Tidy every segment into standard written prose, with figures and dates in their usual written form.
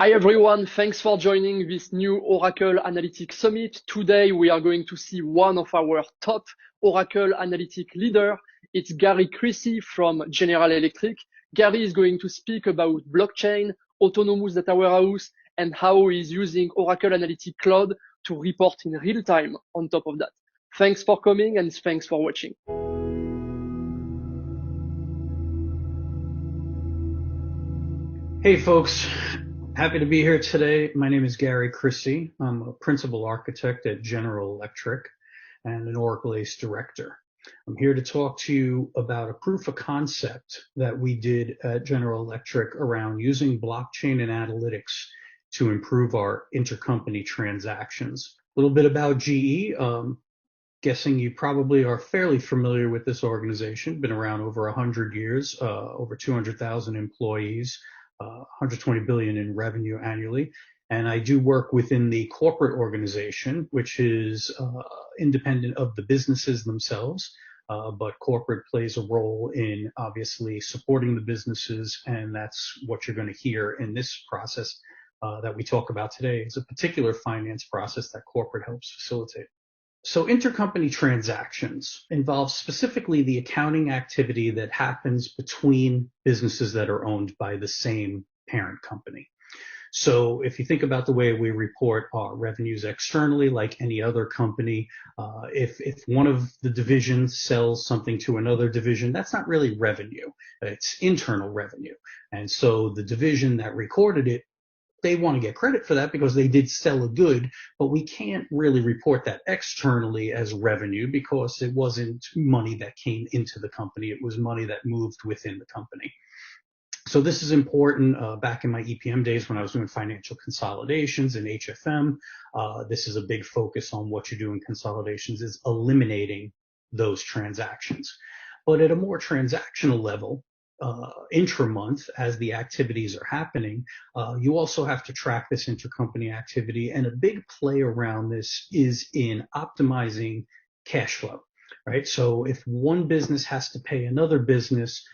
Hi everyone, thanks for joining this new Oracle Analytics Summit. Today we are going to see one of our top Oracle Analytics leader. It's Gary Crisci from General Electric. Gary is going to speak about blockchain, autonomous data warehouse, and how he's using Oracle Analytics Cloud to report in real time on top of that. Thanks for coming and thanks for watching. Hey folks, happy to be here today. My name is Gary Crisci. I'm a principal architect at General Electric and an Oracle ACE director. I'm here to talk to you about a proof of concept that we did at General Electric around using blockchain and analytics to improve our intercompany transactions. A little bit about GE. Guessing you probably are fairly familiar with this organization. Been around over 100 years, over 200,000 employees. 120 billion in revenue annually. And I do work within the corporate organization, which is independent of the businesses themselves. But corporate plays a role in obviously supporting the businesses. And that's what you're going to hear in this process that we talk about today. Is a particular finance process that corporate helps facilitate. So intercompany transactions involve specifically the accounting activity that happens between businesses that are owned by the same parent company. So if you think about the way we report our revenues externally, like any other company, if one of the divisions sells something to another division, that's not really revenue. It's internal revenue. And so the division that recorded it, they want to get credit for that because they did sell a good, but we can't really report that externally as revenue because it wasn't money that came into the company. It was money that moved within the company. So this is important. Back in my EPM days when I was doing financial consolidations in HFM, this is a big focus on what you do in consolidations is eliminating those transactions. But at a more transactional level, intra-month as the activities are happening, you also have to track this intercompany activity. And a big play around this is in optimizing cash flow, right? So if one business has to pay another business,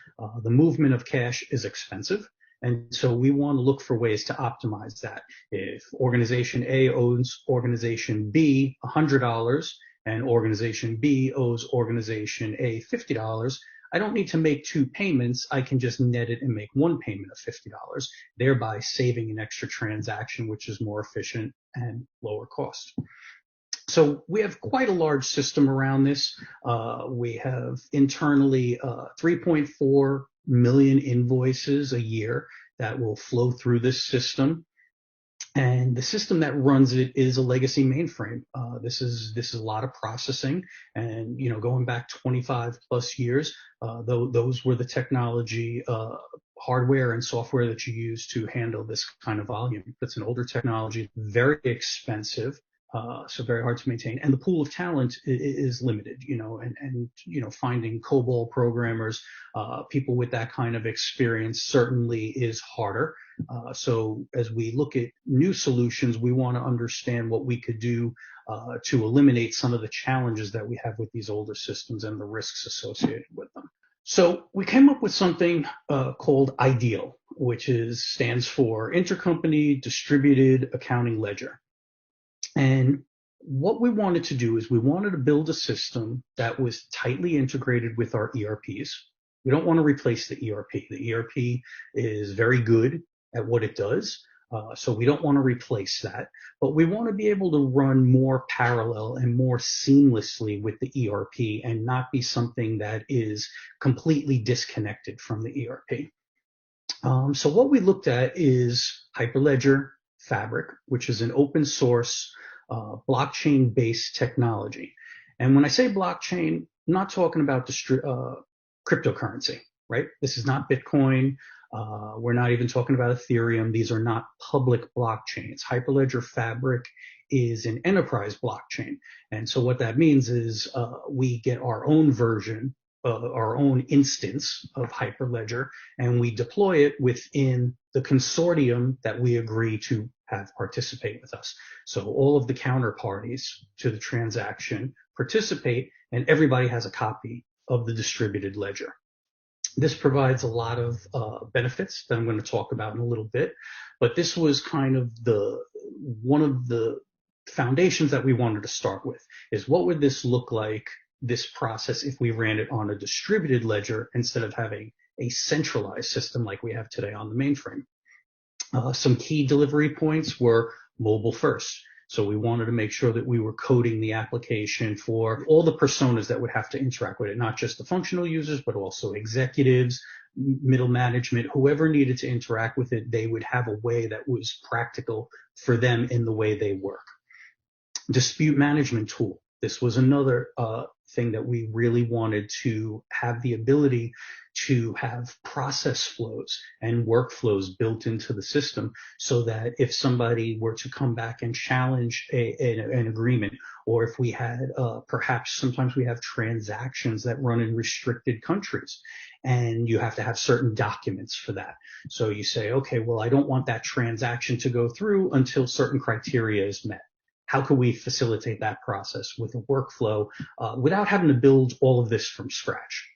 the movement of cash is expensive. And so we want to look for ways to optimize that. If organization A owes organization B $100 and organization B owes organization A $50, I don't need to make two payments. I can just net it and make one payment of $50, thereby saving an extra transaction, which is more efficient and lower cost. So we have quite a large system around this. We have internally 3.4 million invoices a year that will flow through this system. And the system that runs it is a legacy mainframe. This is a lot of processing, and going back 25 plus years, those were the technology, hardware and software that you use to handle this kind of volume. That's an older technology, very expensive. So very hard to maintain, and the pool of talent is limited, and finding COBOL programmers, people with that kind of experience certainly is harder. So as we look at new solutions, we want to understand what we could do to eliminate some of the challenges that we have with these older systems and the risks associated with them. So we came up with something called IDEAL, which stands for Intercompany Distributed Accounting Ledger. And what we wanted to do is we wanted to build a system that was tightly integrated with our ERPs. We don't want to replace the ERP. The ERP is very good at what it does, so we don't want to replace that. But we want to be able to run more parallel and more seamlessly with the ERP and not be something that is completely disconnected from the ERP. So what we looked at is Hyperledger Fabric, which is an open source blockchain-based technology. And when I say blockchain, I'm not talking about cryptocurrency, right? This is not Bitcoin. We're not even talking about Ethereum. These are not public blockchains. Hyperledger Fabric is an enterprise blockchain. And so what that means is we get our own version, our own instance of Hyperledger, and we deploy it within the consortium that we agree to have participate with us. So all of the counterparties to the transaction participate, and everybody has a copy of the distributed ledger. This provides a lot of benefits that I'm going to talk about in a little bit, but this was kind of one of the foundations that we wanted to start with, is what would this look like, this process, if we ran it on a distributed ledger instead of having a centralized system like we have today on the mainframe. Some key delivery points were mobile first. So we wanted to make sure that we were coding the application for all the personas that would have to interact with it, not just the functional users, but also executives, middle management, whoever needed to interact with it, they would have a way that was practical for them in the way they work. Dispute management tool. This was another thing that we really wanted to have the ability to have process flows and workflows built into the system, so that if somebody were to come back and challenge an agreement, or if we had perhaps sometimes we have transactions that run in restricted countries and you have to have certain documents for that. So you say, okay, well, I don't want that transaction to go through until certain criteria is met. How can we facilitate that process with a workflow without having to build all of this from scratch?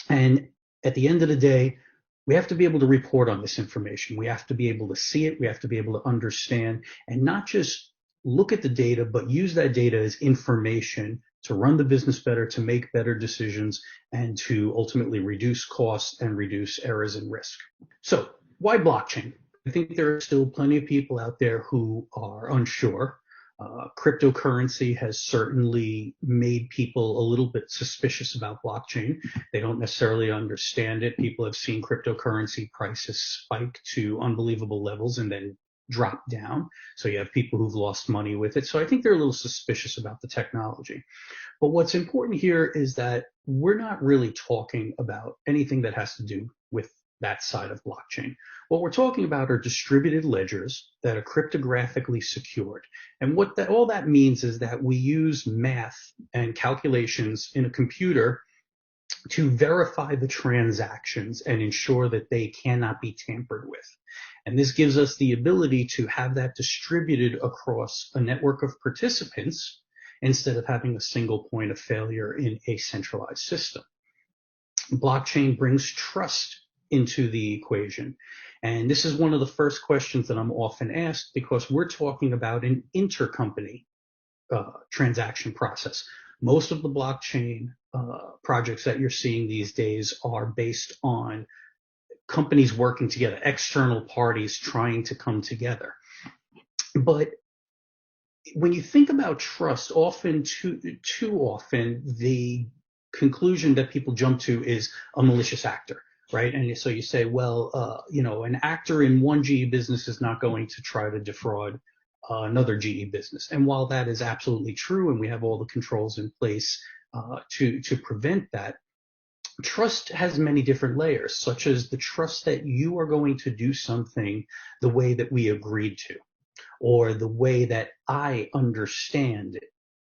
And at the end of the day, we have to be able to report on this information. We have to be able to see it. We have to be able to understand, and not just look at the data, but use that data as information to run the business better, to make better decisions, and to ultimately reduce costs and reduce errors and risk. So why blockchain? I think there are still plenty of people out there who are unsure. Cryptocurrency has certainly made people a little bit suspicious about blockchain. They don't necessarily understand it. People have seen cryptocurrency prices spike to unbelievable levels and then drop down. So you have people who've lost money with it. So I think they're a little suspicious about the technology. But what's important here is that we're not really talking about anything that has to do with that side of blockchain. What we're talking about are distributed ledgers that are cryptographically secured. And what all that means is that we use math and calculations in a computer to verify the transactions and ensure that they cannot be tampered with. And this gives us the ability to have that distributed across a network of participants instead of having a single point of failure in a centralized system. Blockchain brings trust into the equation. And this is one of the first questions that I'm often asked, because we're talking about an intercompany transaction process. Most of the blockchain projects that you're seeing these days are based on companies working together, external parties trying to come together. But when you think about trust, often too often, the conclusion that people jump to is a malicious actor. Right. And so you say, well, an actor in one GE business is not going to try to defraud another GE business. And while that is absolutely true, and we have all the controls in place to prevent that, trust has many different layers, such as the trust that you are going to do something the way that we agreed to, or the way that I understand it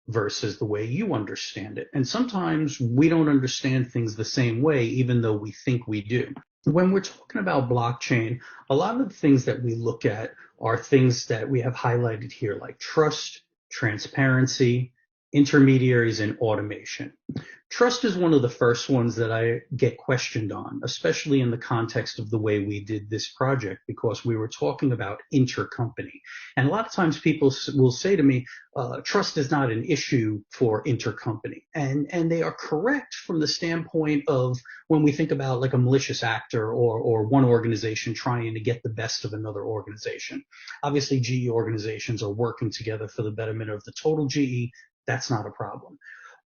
versus the way you understand it. And sometimes we don't understand things the same way, even though we think we do. When we're talking about blockchain, a lot of the things that we look at are things that we have highlighted here, like trust, transparency, intermediaries, and automation. Trust is one of the first ones that I get questioned on, especially in the context of the way we did this project, because we were talking about intercompany. And a lot of times people will say to me, trust is not an issue for intercompany. And they are correct from the standpoint of when we think about like a malicious actor or one organization trying to get the best of another organization. Obviously, GE organizations are working together for the betterment of the total GE. That's not a problem.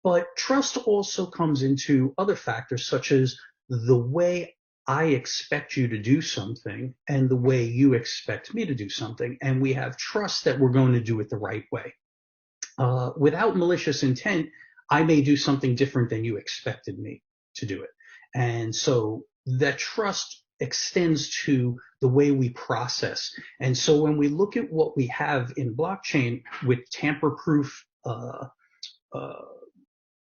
But trust also comes into other factors, such as the way I expect you to do something and the way you expect me to do something. And we have trust that we're going to do it the right way. Without malicious intent, I may do something different than you expected me to do it. And so that trust extends to the way we process. And so when we look at what we have in blockchain with tamper-proof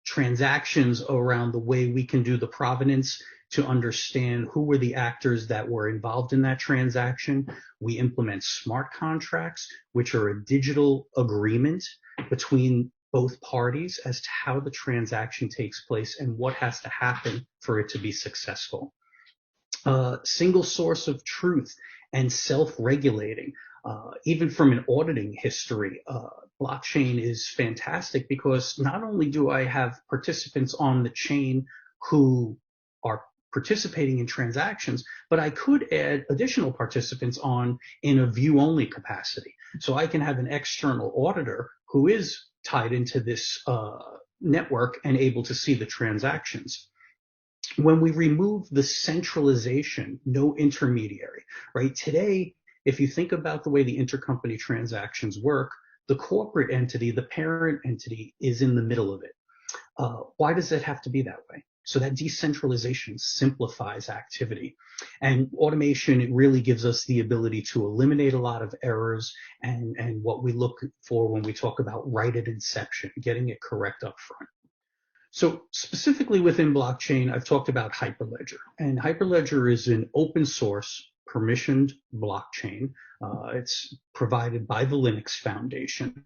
transactions around the way we can do the provenance to understand who were the actors that were involved in that transaction. We implement smart contracts, which are a digital agreement between both parties as to how the transaction takes place and what has to happen for it to be successful. Single source of truth and self-regulating. Even from an auditing history, blockchain is fantastic because not only do I have participants on the chain who are participating in transactions, but I could add additional participants on in a view-only capacity. So I can have an external auditor who is tied into this network and able to see the transactions. When we remove the centralization, no intermediary, right? Today, if you think about the way the intercompany transactions work, the corporate entity, the parent entity, is in the middle of it. Why does it have to be that way? So that decentralization simplifies activity. And automation, it really gives us the ability to eliminate a lot of errors and what we look for when we talk about right at inception, getting it correct up front. So specifically within blockchain, I've talked about Hyperledger. And Hyperledger is an open source permissioned blockchain. It's provided by the Linux Foundation.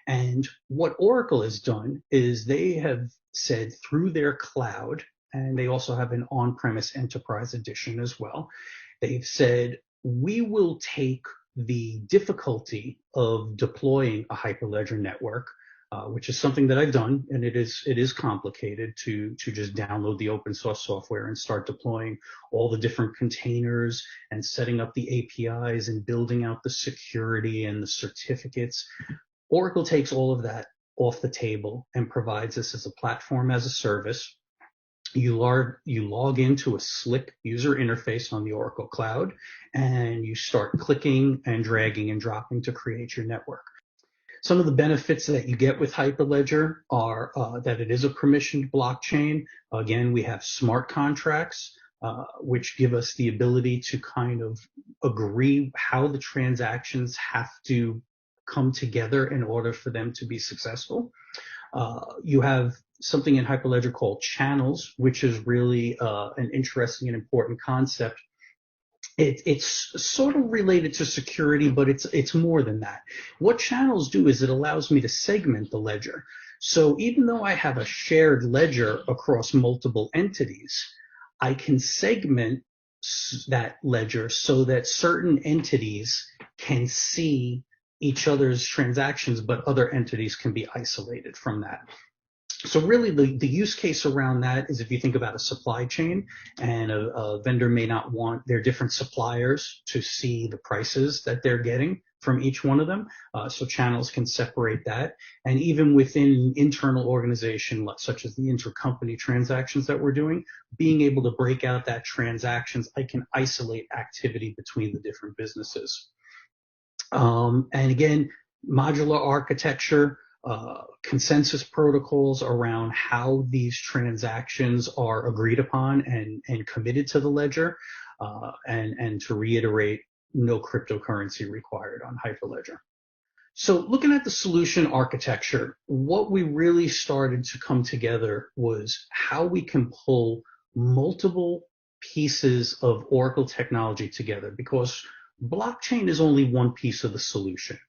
And what Oracle has done is they have said through their cloud, and they also have an on-premise enterprise edition as well, they've said, we will take the difficulty of deploying a Hyperledger network, which is something that I've done, and it is complicated to just download the open source software and start deploying all the different containers and setting up the APIs and building out the security and the certificates. Oracle takes all of that off the table and provides this as a platform as a service. You log into a slick user interface on the Oracle Cloud, and you start clicking and dragging and dropping to create your network. Some of the benefits that you get with Hyperledger are that it is a permissioned blockchain. Again, we have smart contracts, which give us the ability to kind of agree how the transactions have to come together in order for them to be successful. You have something in Hyperledger called channels, which is really an interesting and important concept. It's sort of related to security, but it's more than that. What channels do is it allows me to segment the ledger. So even though I have a shared ledger across multiple entities, I can segment that ledger so that certain entities can see each other's transactions, but other entities can be isolated from that. So really the use case around that is if you think about a supply chain and a vendor may not want their different suppliers to see the prices that they're getting from each one of them. So channels can separate that. And even within an internal organization, such as the intercompany transactions that we're doing, being able to break out that transactions, I can isolate activity between the different businesses. And again, modular architecture, consensus protocols around how these transactions are agreed upon and committed to the ledger, and to reiterate, no cryptocurrency required on Hyperledger. So looking at the solution architecture, what we really started to come together was how we can pull multiple pieces of Oracle technology together, because blockchain is only one piece of the solution.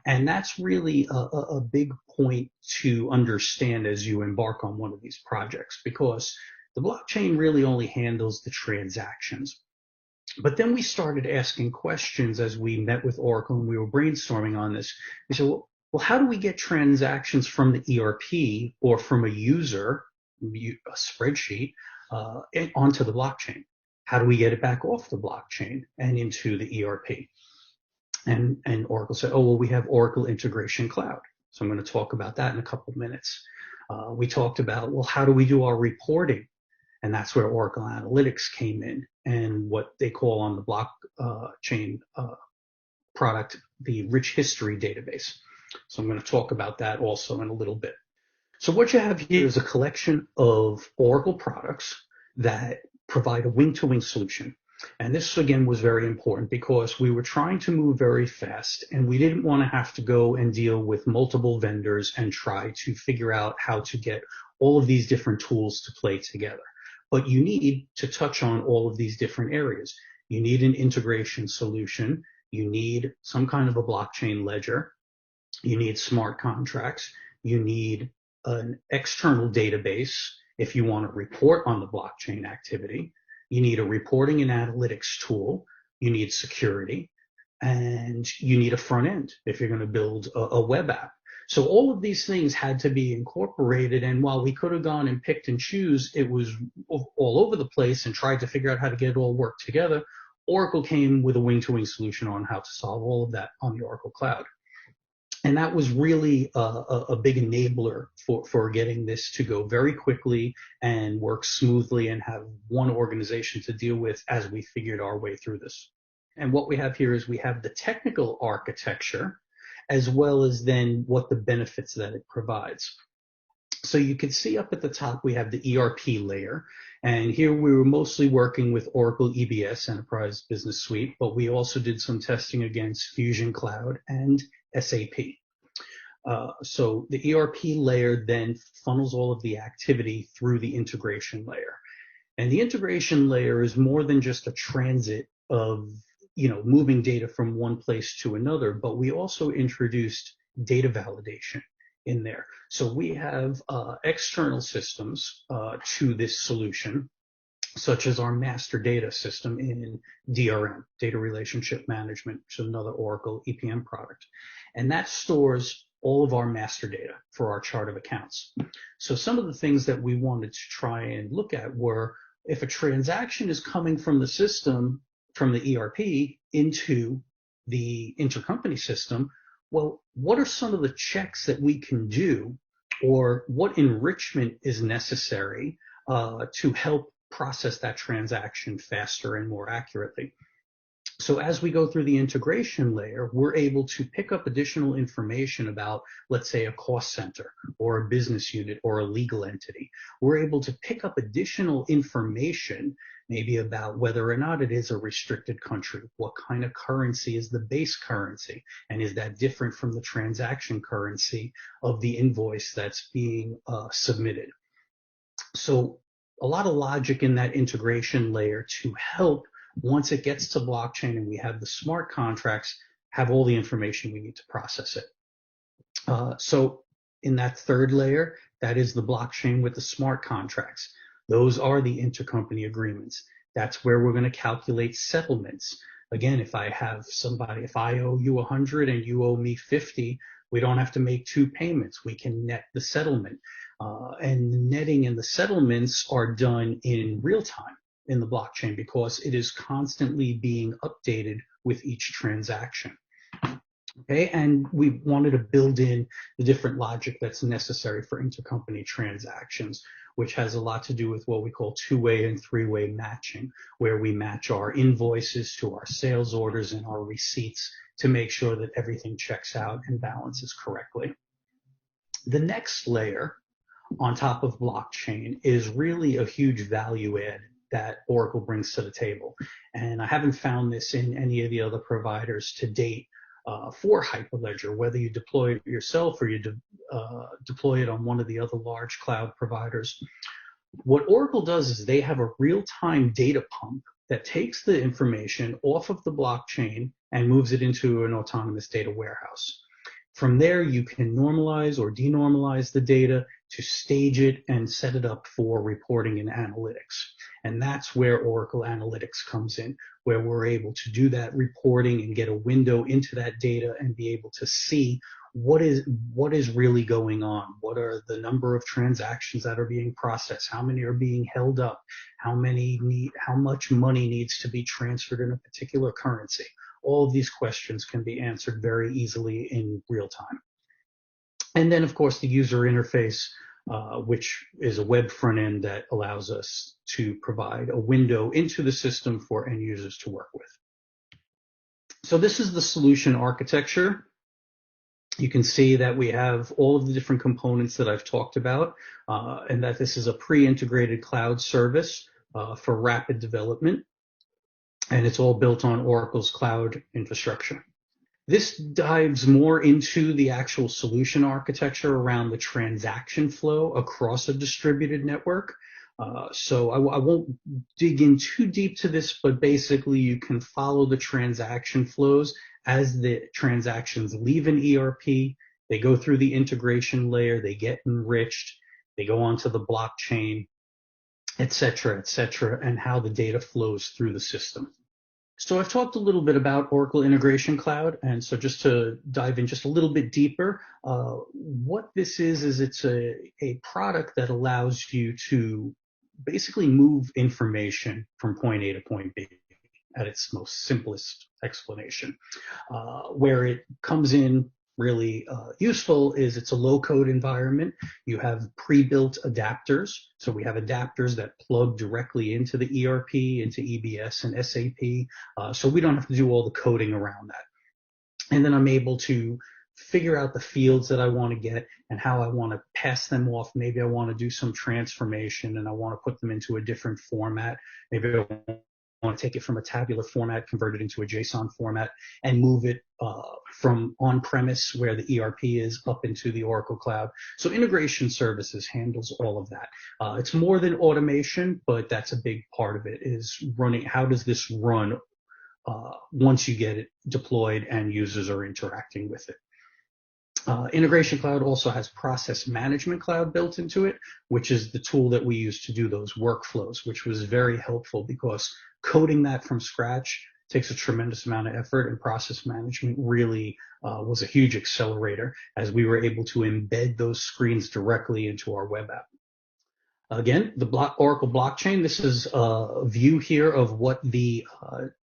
And that's really a big point to understand as you embark on one of these projects, because the blockchain really only handles the transactions. But then we started asking questions as we met with Oracle and we were brainstorming on this. We said, well, how do we get transactions from the ERP or from a user, a spreadsheet, onto the blockchain? How do we get it back off the blockchain and into the ERP? And Oracle said, oh, well, we have Oracle Integration Cloud. So I'm going to talk about that in a couple of minutes. We talked about, well, how do we do our reporting? And that's where Oracle Analytics came in, and what they call on the blockchain product, the rich history database. So I'm going to talk about that also in a little bit. So what you have here is a collection of Oracle products that provide a wing-to-wing solution. And this, again, was very important because we were trying to move very fast and we didn't want to have to go and deal with multiple vendors and try to figure out how to get all of these different tools to play together. But you need to touch on all of these different areas. You need an integration solution. You need some kind of a blockchain ledger. You need smart contracts. You need an external database if you want to report on the blockchain activity. You need a reporting and analytics tool. You need security, and you need a front end if you're going to build a web app. So all of these things had to be incorporated. And while we could have gone and picked and choose, it was all over the place and tried to figure out how to get it all work together. Oracle came with a wing-to-wing solution on how to solve all of that on the Oracle Cloud. And that was really a big enabler for getting this to go very quickly and work smoothly and have one organization to deal with as we figured our way through this. And what we have here is we have the technical architecture as well as then what the benefits that it provides. So you can see up at the top, we have the ERP layer. And here we were mostly working with Oracle EBS, Enterprise Business Suite, but we also did some testing against Fusion Cloud and SAP. So the ERP layer then funnels all of the activity through the integration layer. And the integration layer is more than just a transit of, moving data from one place to another, but we also introduced data validation in there. So we have external systems to this solution, such as our master data system in DRM, Data Relationship Management, which is another Oracle EPM product. And that stores all of our master data for our chart of accounts. So some of the things that we wanted to try and look at were, if a transaction is coming from the system, from the ERP into the intercompany system, well, what are some of the checks that we can do, or what enrichment is necessary to help process that transaction faster and more accurately? So as we go through the integration layer, we're able to pick up additional information about, let's say, a cost center or a business unit or a legal entity. We're able to pick up additional information, maybe about whether or not it is a restricted country, what kind of currency is the base currency, and is that different from the transaction currency of the invoice that's being submitted. So a lot of logic in that integration layer to help, once it gets to blockchain and we have the smart contracts, have all the information we need to process it. So in that third layer, that is the blockchain with the smart contracts. Those are the intercompany agreements. That's where we're going to calculate settlements. Again, if I have somebody, if I owe you 100 and you owe me 50, we don't have to make two payments. We can net the settlement. And the netting and the settlements are done in real time in the blockchain because it is constantly being updated with each transaction. Okay, and we wanted to build in the different logic that's necessary for intercompany transactions, which has a lot to do with what we call two-way and three-way matching, where we match our invoices to our sales orders and our receipts to make sure that everything checks out and balances correctly. The next layer on top of blockchain is really a huge value add that Oracle brings to the table. And I haven't found this in any of the other providers to date for Hyperledger, whether you deploy it yourself or you deploy it on one of the other large cloud providers. What Oracle does is they have a real-time data pump that takes the information off of the blockchain and moves it into an autonomous data warehouse. From there, you can normalize or denormalize the data to stage it and set it up for reporting and analytics. And that's where Oracle Analytics comes in, where we're able to do that reporting and get a window into that data and be able to see what is really going on. What are the number of transactions that are being processed? How many are being held up? How much money needs to be transferred in a particular currency? All of these questions can be answered very easily in real time. And then, of course, the user interface, which is a web front end that allows us to provide a window into the system for end users to work with. So this is the solution architecture. You can see that we have all of the different components that I've talked about, and that this is a pre-integrated cloud service for rapid development. And it's all built on Oracle's cloud infrastructure. This dives more into the actual solution architecture around the transaction flow across a distributed network. So I won't dig in too deep to this, but basically you can follow the transaction flows as the transactions leave an ERP, They go through the integration layer, they get enriched, they go onto the blockchain, et cetera, and how the data flows through the system. So I've talked a little bit about Oracle Integration Cloud, and so just to dive in just a little bit deeper, what this is it's a product that allows you to basically move information from point A to point B at its most simplest explanation. Where it comes in really useful is it's a low-code environment. You have pre-built adapters. So we have adapters that plug directly into the ERP, into EBS and SAP. So we don't have to do all the coding around that. And then I'm able to figure out the fields that I want to get and how I want to pass them off. Maybe I want to do some transformation and I want to put them into a different format. Maybe I want to take it from a tabular format, convert it into a JSON format, and move it from on-premise where the ERP is up into the Oracle Cloud. So integration services handles all of that. It's more than automation, but that's a big part of it, is running. How does this run once you get it deployed and users are interacting with it? Integration Cloud also has Process Management Cloud built into it, which is the tool that we use to do those workflows, which was very helpful because coding that from scratch takes a tremendous amount of effort, and process management really was a huge accelerator as we were able to embed those screens directly into our web app. Again, the Oracle blockchain, this is a view here of what the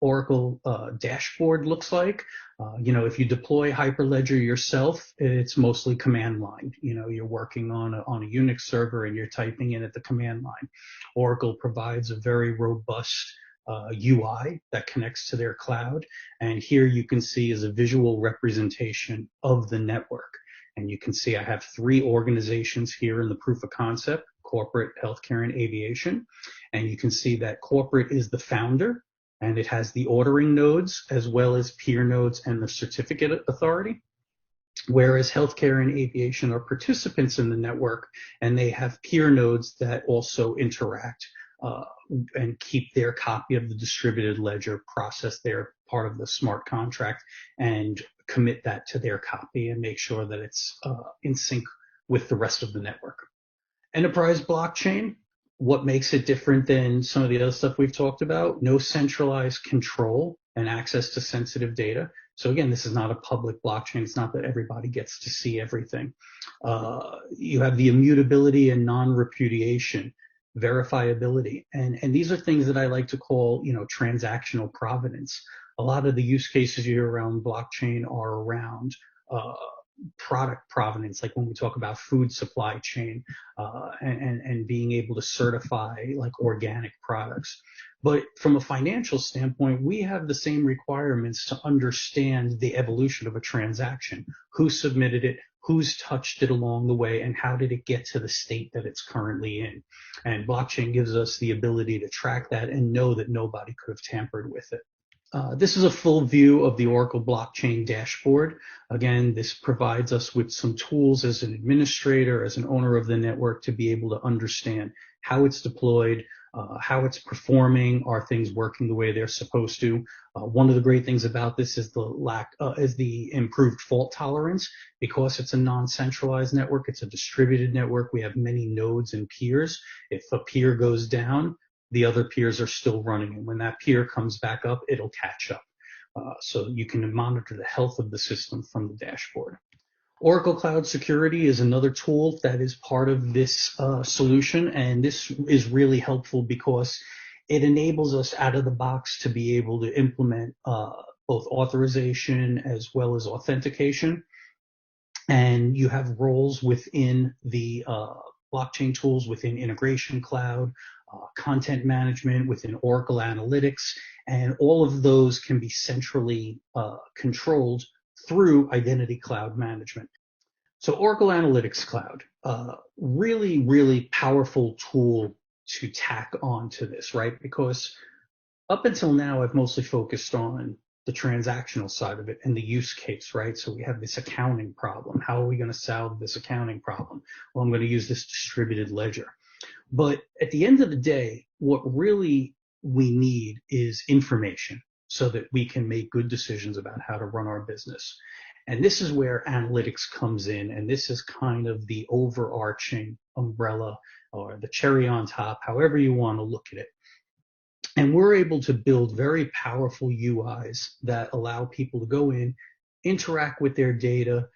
Oracle dashboard looks like. If you deploy Hyperledger yourself, it's mostly command line. You're working on a Unix server and you're typing in at the command line. Oracle provides a very robust UI that connects to their cloud. And here you can see is a visual representation of the network. And you can see I have 3 organizations here in the proof of concept: corporate, healthcare, and aviation. And you can see that corporate is the founder, and it has the ordering nodes as well as peer nodes and the certificate authority. Whereas healthcare and aviation are participants in the network, and they have peer nodes that also interact and keep their copy of the distributed ledger, process their part of the smart contract, and commit that to their copy and make sure that it's in sync with the rest of the network. Enterprise blockchain, what makes it different than some of the other stuff we've talked about? No centralized control and access to sensitive data. So again, this is not a public blockchain. It's not that everybody gets to see everything. You have the immutability and non-repudiation, verifiability. And these are things that I like to call, transactional provenance. A lot of the use cases you hear around blockchain are around product provenance, like when we talk about food supply chain and being able to certify like organic products. But from a financial standpoint, we have the same requirements to understand the evolution of a transaction. Who submitted it? Who's touched it along the way? And how did it get to the state that it's currently in? And blockchain gives us the ability to track that and know that nobody could have tampered with it. This is a full view of the Oracle blockchain dashboard. Again, this provides us with some tools as an administrator, as an owner of the network, to be able to understand how it's deployed, how it's performing, are things working the way they're supposed to. One of the great things about this is the improved fault tolerance. Because it's a non-centralized network, it's a distributed network. We have many nodes and peers. If a peer goes down, the other peers are still running. And when that peer comes back up, it'll catch up. So you can monitor the health of the system from the dashboard. Oracle Cloud Security is another tool that is part of this solution. And this is really helpful because it enables us out of the box to be able to implement both authorization as well as authentication. And you have roles within the blockchain tools within Integration Cloud, content management within Oracle Analytics, and all of those can be centrally controlled through Identity Cloud Management. So Oracle Analytics Cloud, really, really powerful tool to tack on to this, right? Because up until now, I've mostly focused on the transactional side of it and the use case, right? So we have this accounting problem. How are we going to solve this accounting problem? Well, I'm going to use this distributed ledger. But at the end of the day, what really we need is information. so that we can make good decisions about how to run our business. And this is where analytics comes in, and this is kind of the overarching umbrella or the cherry on top, however you want to look at it. And we're able to build very powerful UIs that allow people to go in, interact with their data,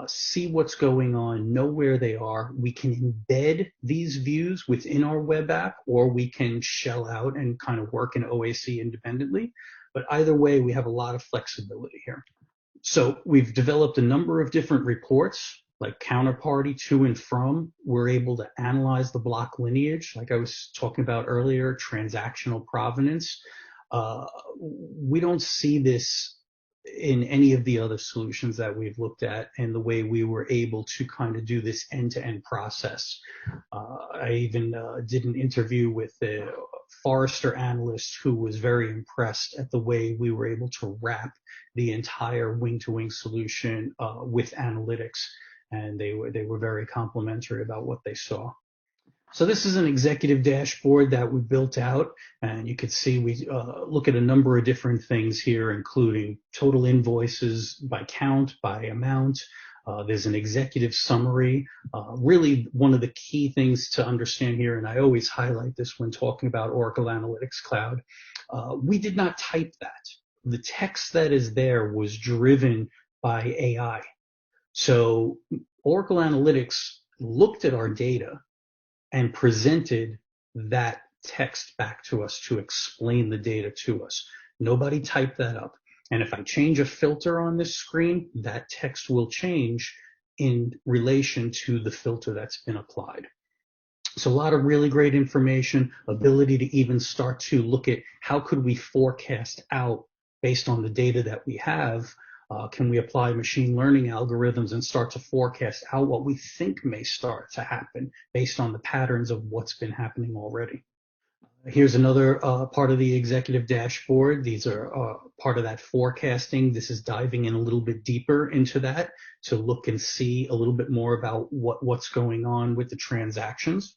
see what's going on, know where they are. We can embed these views within our web app, or we can shell out and kind of work in OAC independently. But either way, we have a lot of flexibility here. So we've developed a number of different reports, like counterparty to and from. We're able to analyze the block lineage, like I was talking about earlier, transactional provenance. We don't see this in any of the other solutions that we've looked at, and the way we were able to kind of do this end-to-end process. I even did an interview with a Forrester analyst who was very impressed at the way we were able to wrap the entire wing-to-wing solution with analytics, and they were very complimentary about what they saw. So this is an executive dashboard that we built out, and you can see we look at a number of different things here, including total invoices by count, by amount. There's an executive summary. Really, one of the key things to understand here, and I always highlight this when talking about Oracle Analytics Cloud, we did not type that. The text that is there was driven by AI. So Oracle Analytics looked at our data and presented that text back to us to explain the data to us. Nobody typed that up. And if I change a filter on this screen, that text will change in relation to the filter that's been applied. So a lot of really great information, ability to even start to look at how could we forecast out based on the data that we have. Can we apply machine learning algorithms and start to forecast out what we think may start to happen based on the patterns of what's been happening already? Here's another part of the executive dashboard. These are part of that forecasting. This is diving in a little bit deeper into that to look and see a little bit more about what's going on with the transactions.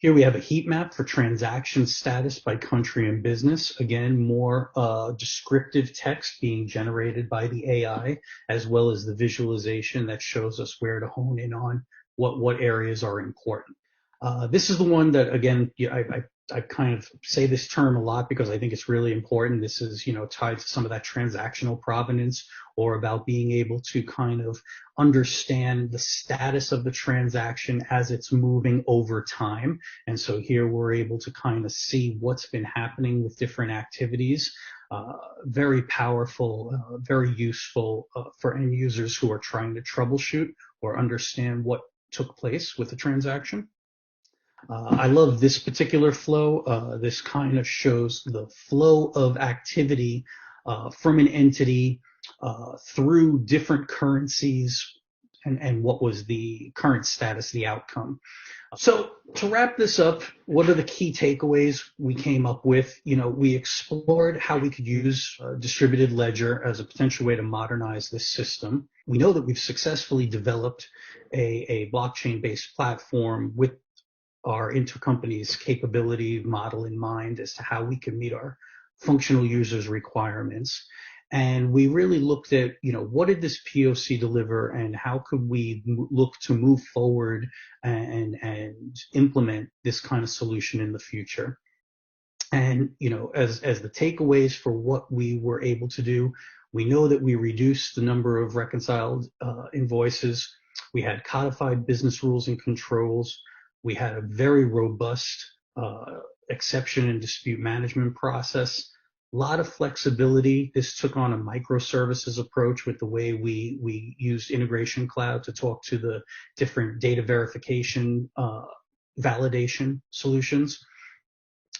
Here we have a heat map for transaction status by country and business. Again, more descriptive text being generated by the AI, as well as the visualization that shows us where to hone in on what areas are important. This is the one that, again, I kind of say this term a lot because I think it's really important. This is, tied to some of that transactional provenance, or about being able to kind of understand the status of the transaction as it's moving over time. And so here we're able to kind of see what's been happening with different activities. Very powerful, very useful for end users who are trying to troubleshoot or understand what took place with the transaction. I love this particular flow. This kind of shows the flow of activity from an entity through different currencies and what was the current status, the outcome. So to wrap this up, what are the key takeaways we came up with? We explored how we could use distributed ledger as a potential way to modernize this system. We know that we've successfully developed a blockchain-based platform with our intercompany's capability model in mind as to how we can meet our functional users' requirements. And we really looked at, what did this POC deliver, and how could we look to move forward and implement this kind of solution in the future. And, as the takeaways for what we were able to do, we know that we reduced the number of reconciled invoices. We had codified business rules and controls. We had a very robust exception and dispute management process. A lot of flexibility. This took on a microservices approach with the way we used Integration Cloud to talk to the different data verification, validation solutions,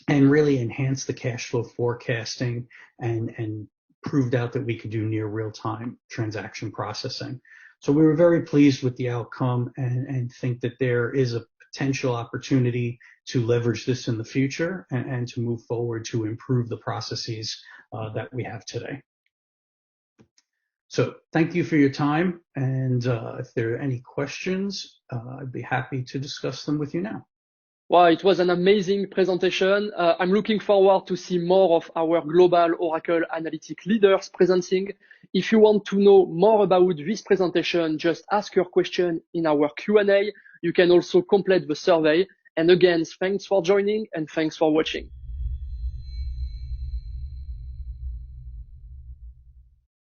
and really enhanced the cash flow forecasting and proved out that we could do near real-time transaction processing. So we were very pleased with the outcome and think that there is a potential opportunity to leverage this in the future and to move forward to improve the processes that we have today. So thank you for your time, and if there are any questions, I'd be happy to discuss them with you now. Wow, it was an amazing presentation. I'm looking forward to see more of our global Oracle Analytic leaders presenting. If you want to know more about this presentation, just ask your question in our Q&A. You can also complete the survey. And again, thanks for joining and thanks for watching.